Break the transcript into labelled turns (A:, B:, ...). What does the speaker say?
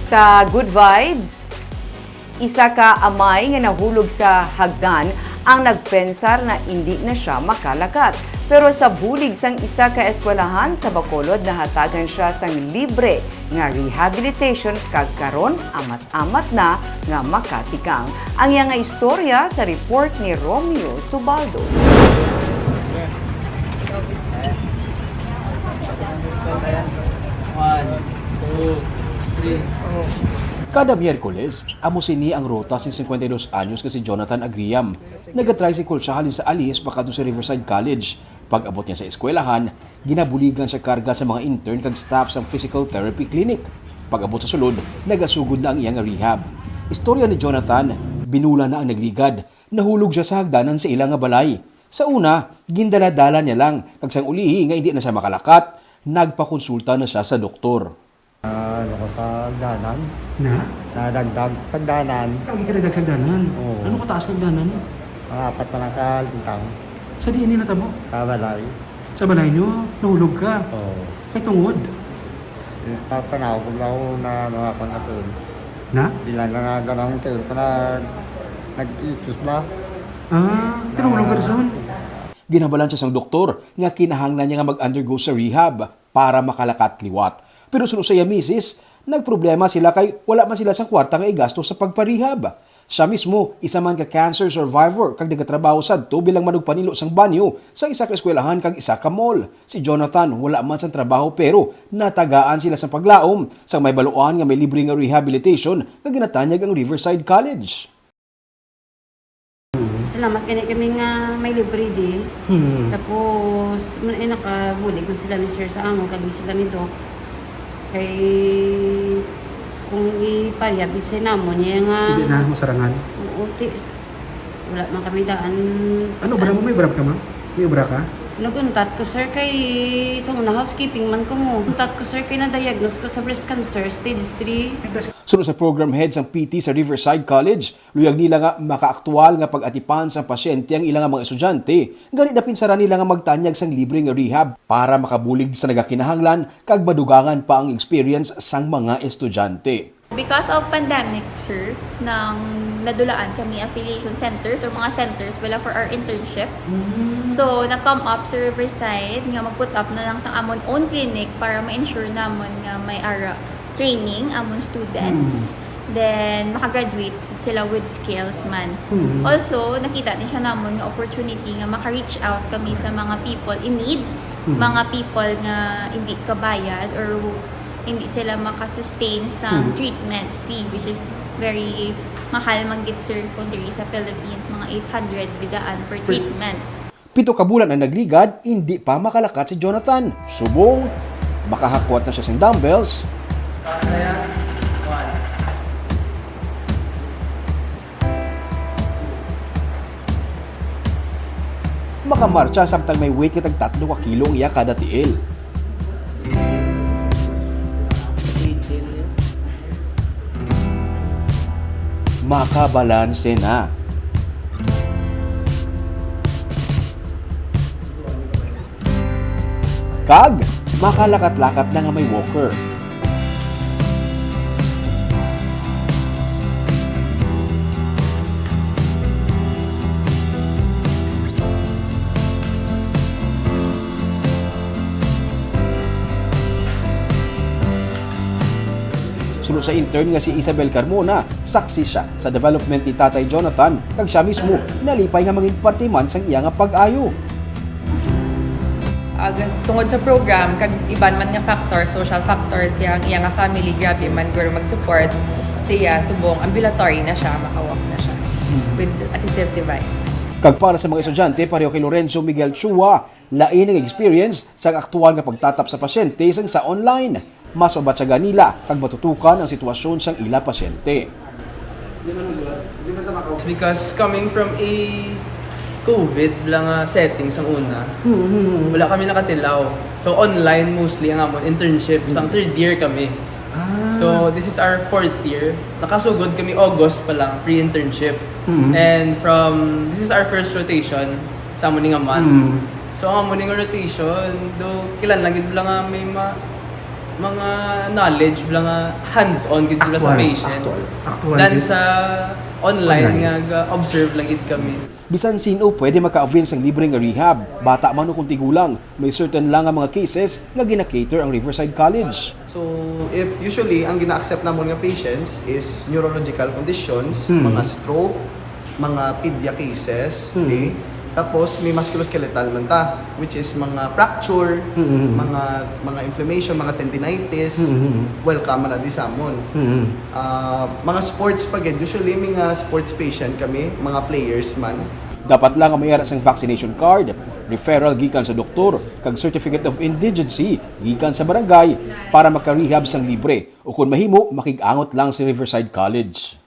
A: Sa Good Vibes, isa ka amay nga nahulog sa hagdan ang nagpensar na hindi na siya makalakat. Pero sa bulig sang isa ka eskwelahan sa Bacolod, nahatagan siya sang libre nga rehabilitation kag karon amat-amat na nga makatikang. Ang iya nga istorya sa report ni Romeo Subaldo.
B: Kada Miyerkules, amusini ang rota sin 52 anyos kasi Jonathan Agriam. Nag-tricycle siya halin sa Alice pakadto sa Riverside College. Pag abot niya sa eskwelahan, ginabuligan siya karga sa mga intern kag staff sa physical therapy clinic. Pag abot sa sulod, nagasugod na ang iyang rehab. Istorya ni Jonathan, binula na ang nagligad. Nahulog siya sa hagdanan sa ilang nga balay. Sa una, gindala-dala niya lang. Kag sang ulihi nga hindi na siya makalakat, nagpakonsulta na siya sa doktor.
C: Ako sa hagdanan,
D: Na?
C: nadagdag sa hagdanan,
D: Kagi ka nagdag sa hagdanan?
C: Oo.
D: Ano kataas ng hagdanan?
C: mga apat na lang kalintang
D: Sa diyan nila tabo?
C: sa balay.
D: Sa balay nyo, nahulog ka.
C: Oo.
D: Kay tungod.
C: Pagpanaw ko lang na nakakon na tun.
D: Na?
C: Bilang na ganang tun ko na nag-itus na.
D: Tinahulog ka doon.
B: Ginabalan siya sang doktor nga kinahanglan niya nga mag-undergo sa rehab para makalakat liwat. Pero sunod sa iya misis, nagproblema sila kay wala man sila sa kwarta nga igasto sa pagparehab. Siya mismo, isa man ka cancer survivor kag nagatrabaho sadto bilang manugpanilo sang banyo sa isa ka eskwelahan kag isa ka mall. Si Jonathan wala man sang trabaho pero natagaan sila sa paglaom sang may baluan nga may libre nga rehabilitation nga ginatanyag ang Riverside College.
E: Salamat kami nga may libre di. Tapos nakabulig man sila ni sir sa amo kag sila nito. Kay kung iparehab sa namon niya nga
D: Hindi na, masarangan.
E: uti wala man kami daan.
D: Ano, bra mo? May bra ka ma? May bra ka?
E: Naguntat ko sir kay sa una housekeeping man ko mo. Naguntat ko sir kay na-diagnose ko sa breast cancer stage 3.
B: Sunod sa program head sang PT sa Riverside College, luyag nila nga makaaktual nga pag-atipan sa pasyente ang ilang mga estudyante. Ganit na pinsara nila nga magtanyag sang libre nga rehab para makabulig sa nagakinahanglan kag madugangan pa ang experience sang mga estudyante.
F: Because of pandemic, sir, nang nadulaan kami affiliation centers or mga centers wala for our internship. So, na-come up sa Riverside nga mag-put up na lang sa amon own clinic para ma-ensure namon nga may ara training among students. Then, makagraduate sila with skills man. Also, nakita din siya namon nga opportunity nga maka-reach out kami sa mga people in need, mga people nga hindi kabayad or hindi sila makasustain sa treatment fee, which is very mahal manggit sir kung diri sa Philippines, mga 800 bidaan per treatment.
B: 7 ka bulan ang nagligad, hindi pa makalakat si Jonathan. Subong, makahakwat na siya sa dumbbells. Makamarcha samtang may weight kitag 3 ka kilo ang iya kada tiil. Makabalanse na. Kag, makalakat-lakat na nga may walker. Sunod sa intern nga si Isabel Carmona, saksi siya sa development ni Tatay Jonathan, kag siya mismo nalipay nga maging parte man sang iya nga pag-ayo.
G: Tungod sa program, kag iban man nga factor, social factors, yang iya nga family, grabe man guro mag-support siya, subong ambulatory na siya, makawalk na siya with assistive device.
B: Kag para sa mga estudyante, pareho kay Lorenzo Miguel Chua, lain ang experience sa aktual nga pagtatap sa pasyente sang sa online. Mas mabatsaga nila kag matutukan ang sitwasyon sang ila pasyente.
H: Because coming from a COVID lang setting sa una, wala kami nakatilaw. So online mostly ang amon internship, sang third year kami. So this is our fourth year. Nakasugod kami August pa lang, pre-internship. And this is our first rotation sa amon nga month. So ang amon nga rotation, do kilan lang gid lang may mga knowledge bla nga hands-on gid sila sa
D: Actual,
H: patient.
D: actual
H: Dan
D: gid.
H: sa online
D: Online.
H: nga observe lang gid kami.
B: Bisan sino pwede maka-avail sang libre nga rehab, bata man o kung tigulang. May certain lang nga mga cases nga gina-cater ang Riverside College.
I: So, if usually ang gina-accept namon nga patients is neurological conditions, mga stroke, mga pedia cases, okay? Tapos may musculoskeletal man ta, which is mga fracture, mga inflammation, mga tendinitis, welcome na di samon. Mga sports pagid, usually mga sports patient kami, mga players man.
B: Dapat lang ang mayara sang vaccination card, referral gikan sa doktor, kag certificate of indigency gikan sa barangay para maka-rehab sang libre o kung mahimo makig-angot lang sa Riverside College.